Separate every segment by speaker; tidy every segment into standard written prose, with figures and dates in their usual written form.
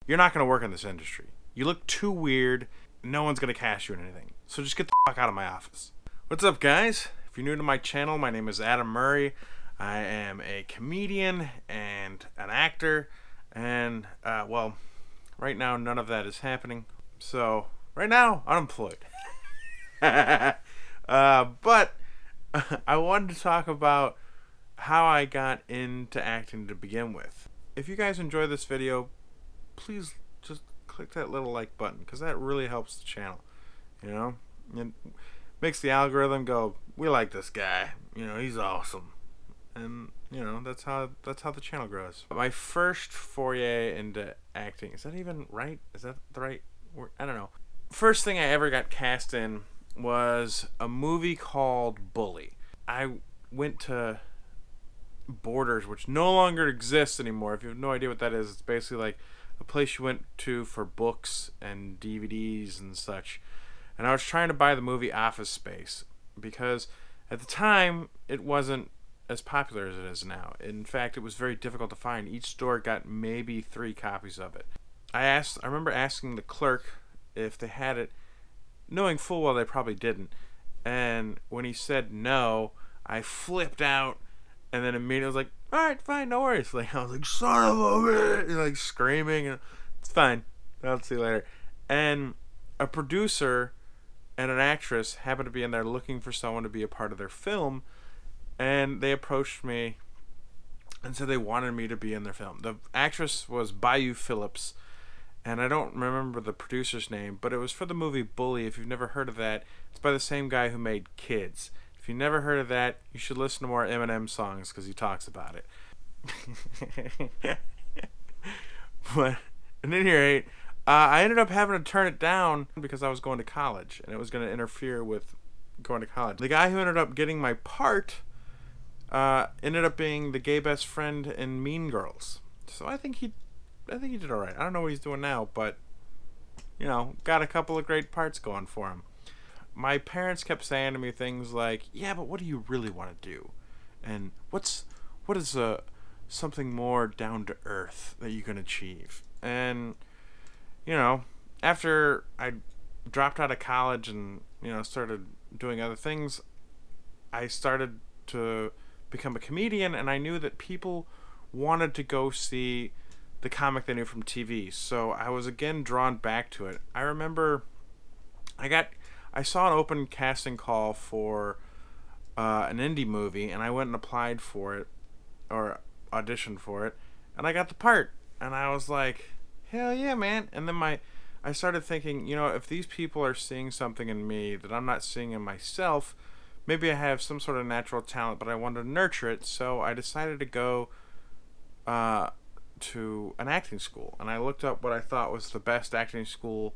Speaker 1: you're not going to work in this industry. You look too weird. No one's going to cast you in anything. So just get the fuck out of my office. What's up, guys? If you're new to my channel, my name is Adam Murray. I am a comedian and an actor. And, well, right now none of that is happening. So, right now, unemployed. But I wanted to talk about how I got into acting to begin with. If you guys enjoy this video, please just click that little like button, because that really helps the channel. You know, it makes the algorithm go, we like this guy, you know, he's awesome. And you know, that's how the channel grows. My first foray into acting, is that even right? Is that the right word? I don't know. First thing I ever got cast in was a movie called Bully. I went to Borders, which no longer exists anymore. If you have no idea what that is, it's basically like a place you went to for books and DVDs and such. And I was trying to buy the movie Office Space because at the time it wasn't as popular as it is now. In fact, it was very difficult to find. Each store got maybe 3 copies of it. I remember asking the clerk if they had it, knowing full well they probably didn't. And when he said no, I flipped out, and then immediately was like, alright, fine, no worries. Like, I was like, son of a bitch, like screaming, and it's fine, I'll see you later. And a producer and an actress happened to be in there looking for someone to be a part of their film, and they approached me and said they wanted me to be in their film. The actress was Bayou Phillips, and I don't remember the producer's name, but it was for the movie Bully. If you've never heard of that, it's by the same guy who made Kids. If you've never heard of that, you should listen to more Eminem songs because he talks about it. But at any rate, I ended up having to turn it down because I was going to college, and it was going to interfere with going to college. The guy who ended up getting my part ended up being the gay best friend in Mean Girls. So I think he did all right. I don't know what he's doing now, but you know, got a couple of great parts going for him. My parents kept saying to me things like, "Yeah, but what do you really want to do? And what is something more down to earth that you can achieve?" And you know, after I dropped out of college and, you know, started doing other things, I started to become a comedian, and I knew that people wanted to go see the comic they knew from TV. So I was again drawn back to it. I remember I saw an open casting call for an indie movie, and I went and applied for it, or auditioned for it, and I got the part. And I was like, hell yeah, man. And then I started thinking, you know, if these people are seeing something in me that I'm not seeing in myself, maybe I have some sort of natural talent, but I wanted to nurture it. So I decided to go to an acting school, and I looked up what I thought was the best acting school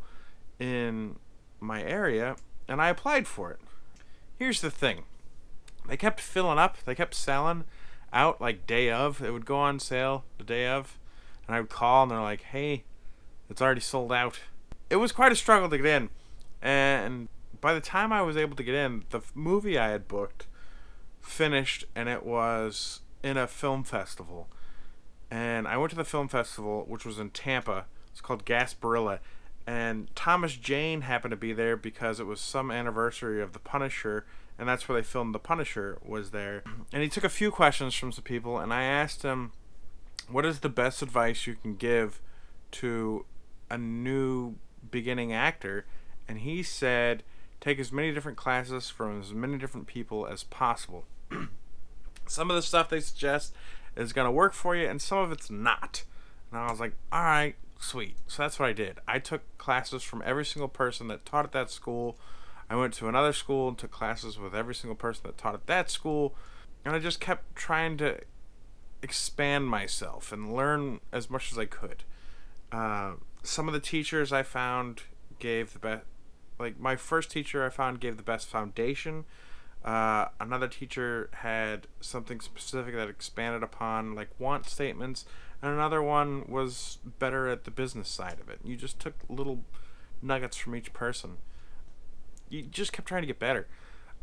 Speaker 1: in my area, and I applied for it. Here's the thing. They kept filling up. They kept selling out like day of. It would go on sale the day of, and I would call, and they're like, hey, it's already sold out. It was quite a struggle to get in, and by the time I was able to get in, the movie I had booked finished, and it was in a film festival. And I went to the film festival, which was in Tampa. It's called Gasparilla. And Thomas Jane happened to be there because it was some anniversary of The Punisher, and that's where they filmed The Punisher, was there. And he took a few questions from some people, and I asked him, what is the best advice you can give to a new beginning actor? And he said, take as many different classes from as many different people as possible. Some of the stuff they suggest is going to work for you, and some of it's not. And I was like, alright, sweet. So that's what I did. I took classes from every single person that taught at that school. I went to another school and took classes with every single person that taught at that school. And I just kept trying to expand myself and learn as much as I could. Some of the teachers I found gave the best. Like, my first teacher I found gave the best foundation. Another teacher had something specific that expanded upon, like, want statements, and another one was better at the business side of it. You just took little nuggets from each person. You just kept trying to get better.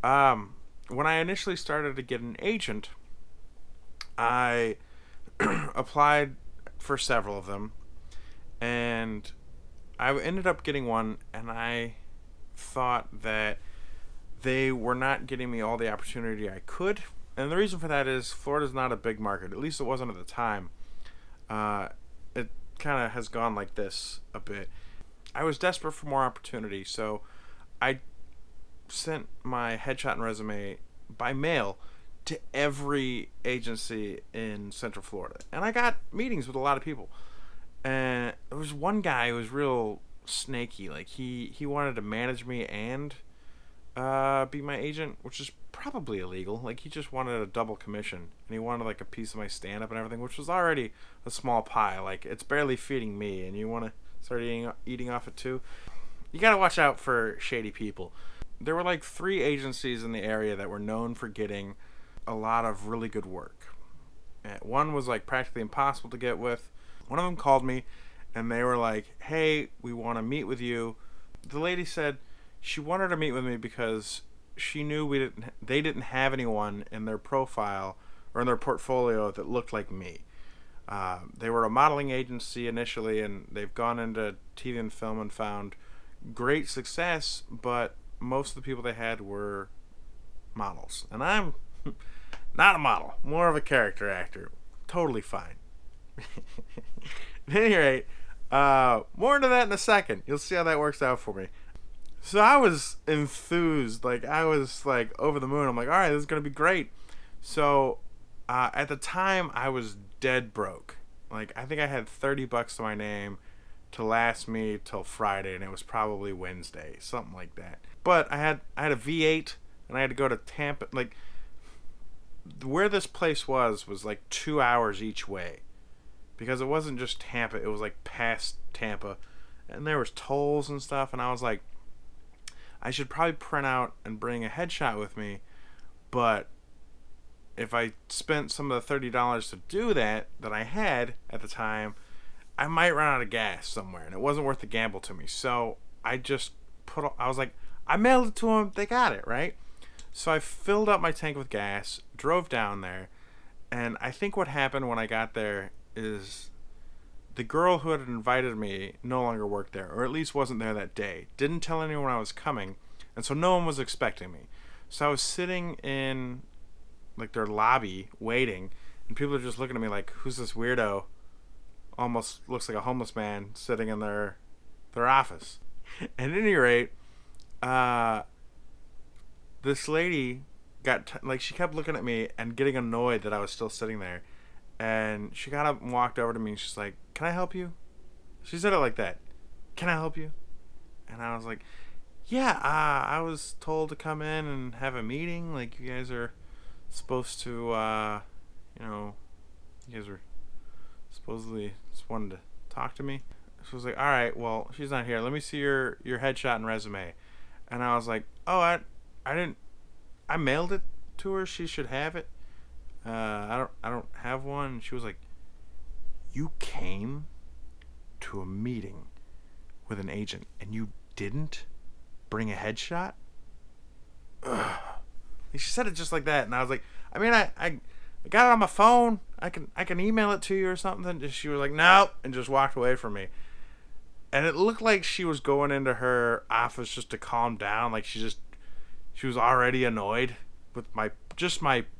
Speaker 1: When I initially started to get an agent, I applied for several of them, and I ended up getting one, and I thought that they were not getting me all the opportunity I could. And the reason for that is Florida's not a big market. At least it wasn't at the time. It kind of has gone like this a bit. I was desperate for more opportunity, so I sent my headshot and resume by mail to every agency in Central Florida. And I got meetings with a lot of people. And there was one guy who was real snaky. Like, he wanted to manage me and be my agent, which is probably illegal. Like, he just wanted a double commission, and he wanted like a piece of my stand-up and everything, which was already a small pie. Like, it's barely feeding me, and you want to start eating off it too. You gotta watch out for shady people. There were like 3 agencies in the area that were known for getting a lot of really good work. And one was like practically impossible to get with. One of them called me, and they were like, "Hey, we want to meet with you." The lady said she wanted to meet with me because she knew they didn't have anyone in their profile or in their portfolio that looked like me. They were a modeling agency initially, and they've gone into TV and film and found great success, but most of the people they had were models. And I'm not a model, more of a character actor. Totally fine. At any rate, more into that in a second. You'll see how that works out for me. So I was enthused. Like, I was like over the moon. I'm like, all right, this is going to be great. So at the time, I was dead broke. Like, I think I had $30 to my name to last me till Friday, and it was probably Wednesday, something like that. But I had a V8, and I had to go to Tampa. Like, where this place was like 2 hours each way, because it wasn't just Tampa, it was like past Tampa, and there was tolls and stuff. And I was like, I should probably print out and bring a headshot with me, but if I spent some of the $30 to do that I had at the time, I might run out of gas somewhere, and it wasn't worth the gamble to me. So I just I was like, I mailed it to them, they got it, right? So I filled up my tank with gas, drove down there, and I think what happened when I got there is the girl who had invited me no longer worked there, or at least wasn't there that day. Didn't tell anyone I was coming, and so no one was expecting me. So I was sitting in like their lobby waiting, and people are just looking at me like, who's this weirdo? Almost looks like a homeless man sitting in their office. At any rate, this lady like, she kept looking at me and getting annoyed that I was still sitting there. And she got up and walked over to me, and she's like, "Can I help you?" She said it like that. "Can I help you?" And I was like, "Yeah, I was told to come in and have a meeting. Like, you guys are supposed to, you guys were supposedly just wanted to talk to me." She was like, "All right, well, she's not here. Let me see your headshot and resume." And I was like, "Oh, I didn't. I mailed it to her. She should have it. I don't have one." And she was like, "You came to a meeting with an agent and you didn't bring a headshot?" Ugh. She said it just like that, and I was like, "I mean, I got it on my phone. I can email it to you or something." And she was like, "No," and just walked away from me. And it looked like she was going into her office just to calm down. Like, she was already annoyed with my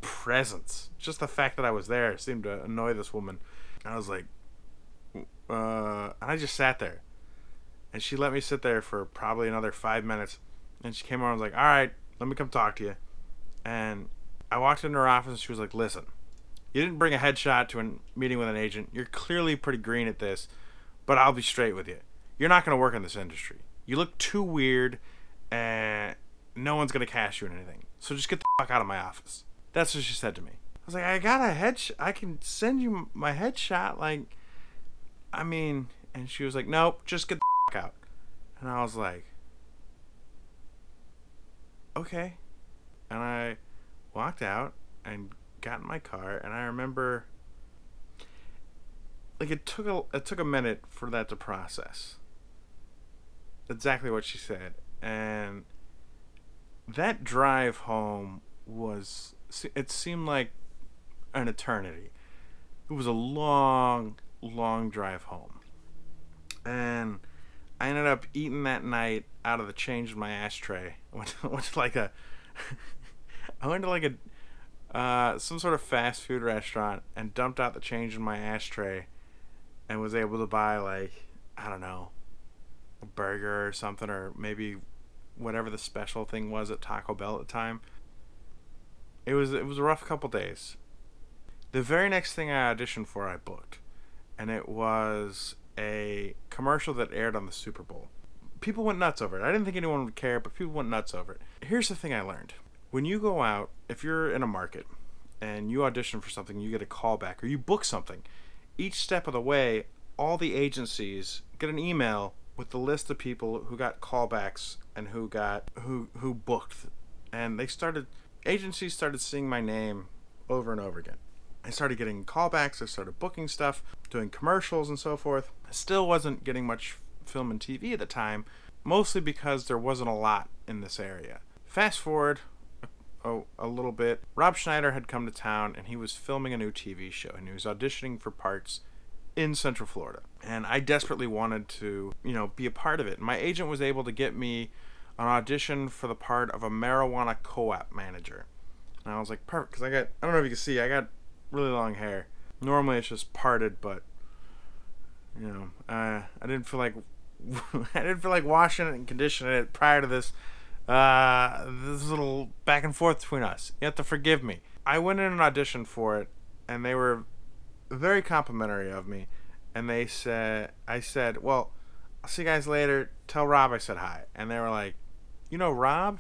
Speaker 1: presence. Just the fact that I was there seemed to annoy this woman. And I was like, and I just sat there. And she let me sit there for probably another 5 minutes. And she came over and was like, "All right, let me come talk to you." And I walked into her office, and she was like, "Listen, you didn't bring a headshot to a meeting with an agent. You're clearly pretty green at this, but I'll be straight with you. You're not going to work in this industry. You look too weird, and no one's going to cast you in anything. So just get the fuck out of my office." That's what she said to me. I was like, "I got a headshot. I can send you my headshot. Like, I mean," and she was like, "Nope, just get the fuck out." And I was like, "Okay." And I walked out and got in my car, and I remember, like, it took a minute for that to process exactly what she said. And that drive home it seemed like an eternity. It was a long drive home. And I ended up eating that night out of the change in my ashtray. Went to like a, I went to like a, some sort of fast food restaurant and dumped out the change in my ashtray, and was able to buy like, I don't know, a burger or something, or maybe whatever the special thing was at Taco Bell at the time. It was a rough couple days. The very next thing I auditioned for, I booked, and it was a commercial that aired on the Super Bowl. People went nuts over it. I didn't think anyone would care, but people went nuts over it. Here's the thing I learned. When you go out, if you're in a market and you audition for something, you get a callback, or you book something, each step of the way, all the agencies get an email with the list of people who got callbacks and who booked. And agencies started seeing my name over and over again. I started getting callbacks, I started booking stuff, doing commercials and so forth. I still wasn't getting much film and TV at the time, mostly because there wasn't a lot in this area. Fast forward a little bit, Rob Schneider had come to town and he was filming a new TV show, and he was auditioning for parts in Central Florida. And I desperately wanted to, be a part of it. My agent was able to get me an audition for the part of a marijuana co-op manager. And I was like, perfect, because I don't know if you can see, I got really long hair. Normally it's just parted, but I didn't feel like washing it and conditioning it prior to this little back and forth between us. You have to forgive me. I went in and auditioned for it, and they were very complimentary of me. And I said, well, I'll see you guys later. Tell Rob I said hi. And they were like, you know Rob?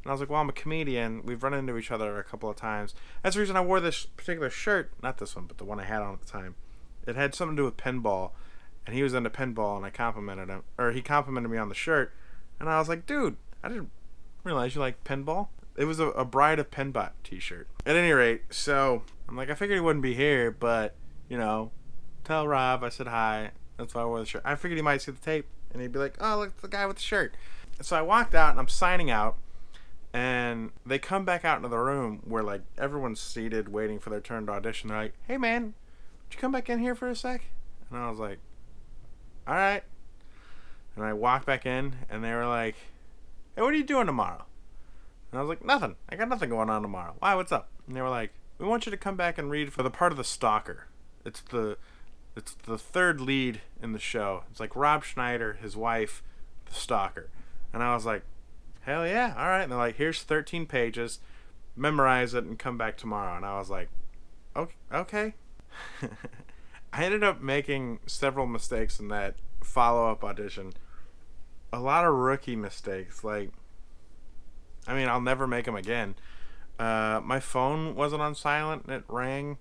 Speaker 1: And I was like, well, I'm a comedian. We've run into each other a couple of times. That's the reason I wore this particular shirt. Not this one, but the one I had on at the time. It had something to do with pinball. And he was into pinball, and I complimented him. Or he complimented me on the shirt. And I was like, dude, I didn't realize you like pinball. It was a Bride of Pinbot t-shirt. At any rate, so I'm like, I figured he wouldn't be here, but, tell Rob I said hi. That's why I wore the shirt. I figured he might see the tape, and he'd be like, oh, look, the guy with the shirt. So I walked out, and I'm signing out. And they come back out into the room where, like, everyone's seated waiting for their turn to audition. They're like, hey, man, would you come back in here for a sec? And I was like, all right. And I walked back in, and they were like, hey, what are you doing tomorrow? And I was like, nothing. I got nothing going on tomorrow. Why, what's up? And they were like, we want you to come back and read for the part of the stalker. It's the third lead in the show. It's like Rob Schneider, his wife, the stalker. And I was like, hell yeah, all right. And they're like, here's 13 pages, memorize it and come back tomorrow. And I was like, okay. I ended up making several mistakes in that follow-up audition. A lot of rookie mistakes. Like, I'll never make them again. My phone wasn't on silent and it rang.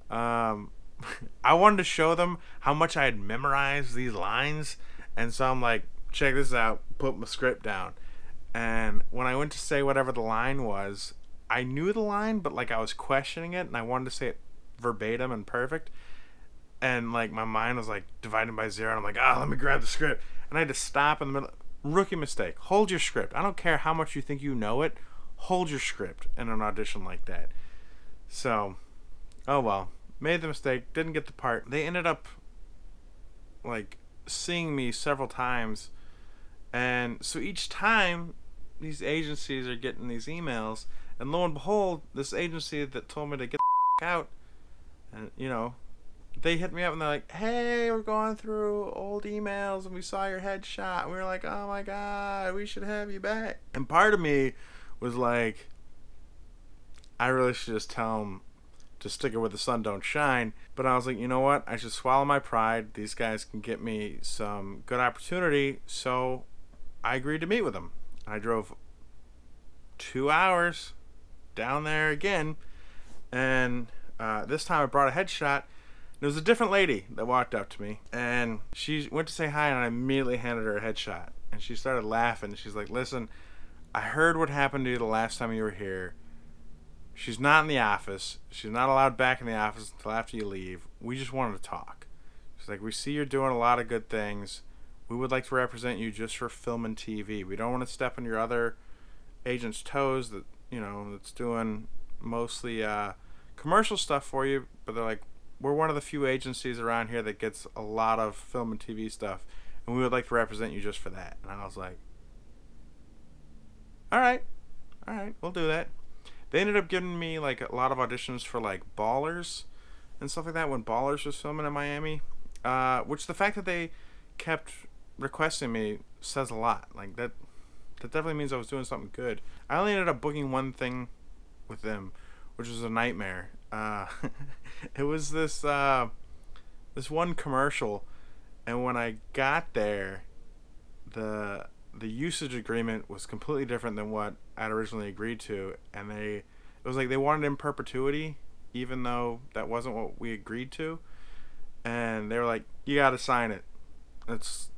Speaker 1: I wanted to show them how much I had memorized these lines. And so I'm like, check this out, put my script down. And when I went to say whatever the line was, I knew the line, but like I was questioning it, and I wanted to say it verbatim and perfect. And like my mind was like divided by zero, and I'm like, let me grab the script. And I had to stop in the middle. Rookie mistake. Hold your script. I don't care how much you think you know it. Hold your script in an audition like that. So, oh well. Made the mistake. Didn't get the part. They ended up like seeing me several times. And so each time these agencies are getting these emails, and lo and behold, this agency that told me to get the out, and they hit me up and they're like, hey, we're going through old emails and we saw your headshot. And we were like, oh my God, we should have you back. And part of me was like, I really should just tell them to stick it where the sun don't shine. But I was like, you know what? I should swallow my pride. These guys can get me some good opportunity. So I agreed to meet with them. I drove 2 hours down there again. And this time I brought a headshot. There was a different lady that walked up to me, and she went to say hi, and I immediately handed her a headshot. And she started laughing. She's like, listen, I heard what happened to you the last time you were here. She's not in the office. She's not allowed back in the office until after you leave. We just wanted to talk. She's like, we see you're doing a lot of good things. We would like to represent you just for film and TV. We don't want to step on your other agent's toes that, that's doing mostly commercial stuff for you. But they're like, we're one of the few agencies around here that gets a lot of film and TV stuff. and we would like to represent you just for that. And I was like, all right, we'll do that. They ended up giving me like a lot of auditions for like Ballers and stuff like that when Ballers was filming in Miami, which the fact that they kept requesting me says a lot. Like that definitely means I was doing something good. I only ended up booking one thing with them, which was a nightmare. It was this one commercial, and when I got there, the usage agreement was completely different than what I'd originally agreed to, and it was like they wanted in perpetuity, even though that wasn't what we agreed to, and they were like, you gotta sign it. That's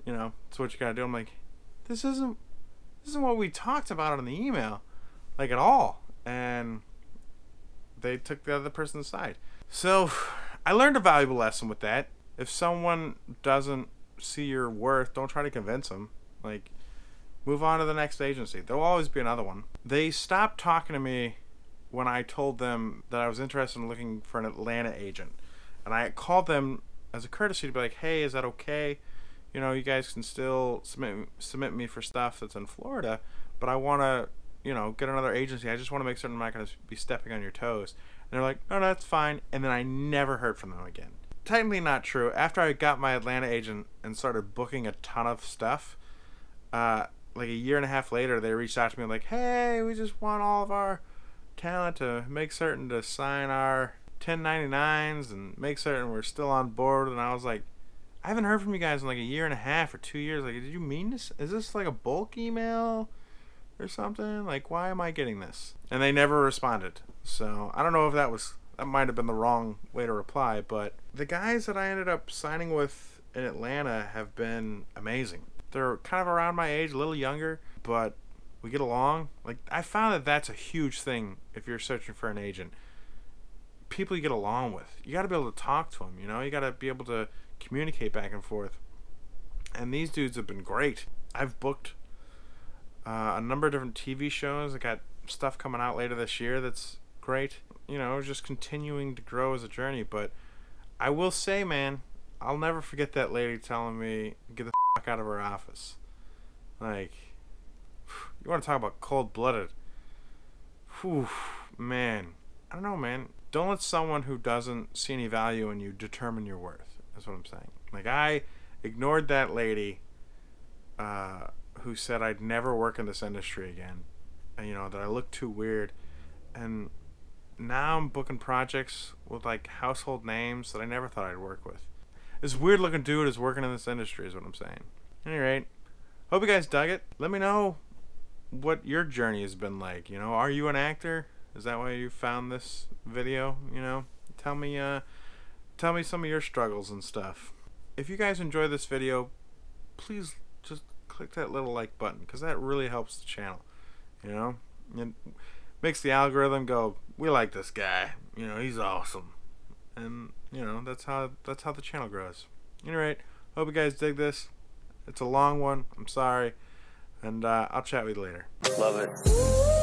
Speaker 1: what you gotta do. I'm like, this isn't what we talked about on the email, like at all. And they took the other person's side. So I learned a valuable lesson with that. If someone doesn't see your worth, don't try to convince them. Like, move on to the next agency. There'll always be another one. They stopped talking to me when I told them that I was interested in looking for an Atlanta agent. And I called them as a courtesy to be like, hey, is that okay? You guys can still submit me for stuff that's in Florida, but I want to, get another agency. I just want to make certain I'm not going to be stepping on your toes. And they're like, no, that's fine. And then I never heard from them again. Technically not true. After I got my Atlanta agent and started booking a ton of stuff, like a year and a half later, they reached out to me like, hey, we just want all of our talent to make certain to sign our 1099s and make certain we're still on board. And I was like, I haven't heard from you guys in like a year and a half or 2 years. Like, did you mean this? Is this like a bulk email or something? Like, why am I getting this? And they never responded. So I don't know if that might have been the wrong way to reply, but the guys that I ended up signing with in Atlanta have been amazing. They're kind of around my age, a little younger, but we get along. Like, I found that that's a huge thing if you're searching for an agent. People you get along with. You got to be able to talk to them, You got to be able to communicate back and forth. And these dudes have been great. I've booked a number of different TV shows. I got stuff coming out later this year that's great. Just continuing to grow as a journey. But I will say, man, I'll never forget that lady telling me, get the fuck out of her office. Like, you want to talk about cold-blooded. Whew, man. I don't know, man. Don't let someone who doesn't see any value in you determine your worth. That's what I'm saying. Like, I ignored that lady who said I'd never work in this industry again. And, that I look too weird. And now I'm booking projects with, like, household names that I never thought I'd work with. This weird-looking dude is working in this industry is what I'm saying. At any rate, hope you guys dug it. Let me know what your journey has been like. Are you an actor? Is that why you found this video? Tell me some of your struggles and stuff. If you guys enjoy this video, please just click that little like button, because that really helps the channel. It makes the algorithm go, we like this guy. He's awesome. And that's how the channel grows. Anyway, hope you guys dig this. It's a long one. I'm sorry. And I'll chat with you later.
Speaker 2: Love it.